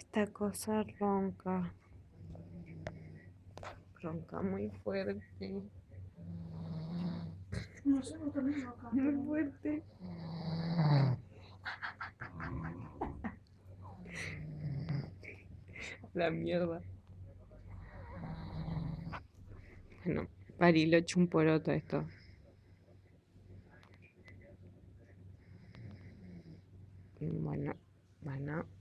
Esta cosa ronca. Ronca muy fuerte. No sé, vos también ronca. Muy fuerte. La mierda. Bueno, Bariloche un poroto esto. Bueno, bueno.